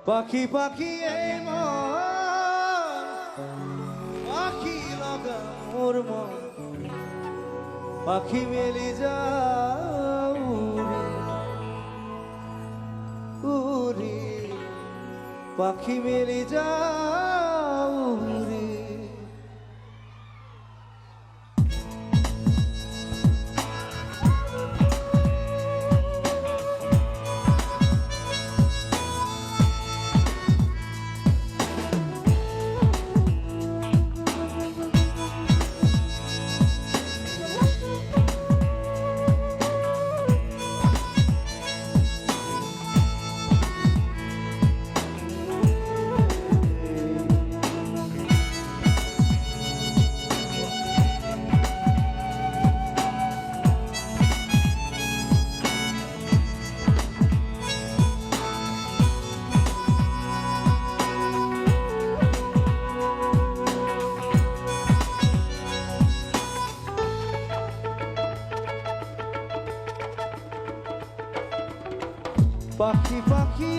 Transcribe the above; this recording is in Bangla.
পাখি পাখি এই মন, পাখি লাগা মোর মন, পাখি মেলি যাও রে, উরে পাখি মেলি যাও রে। পাখি পাখি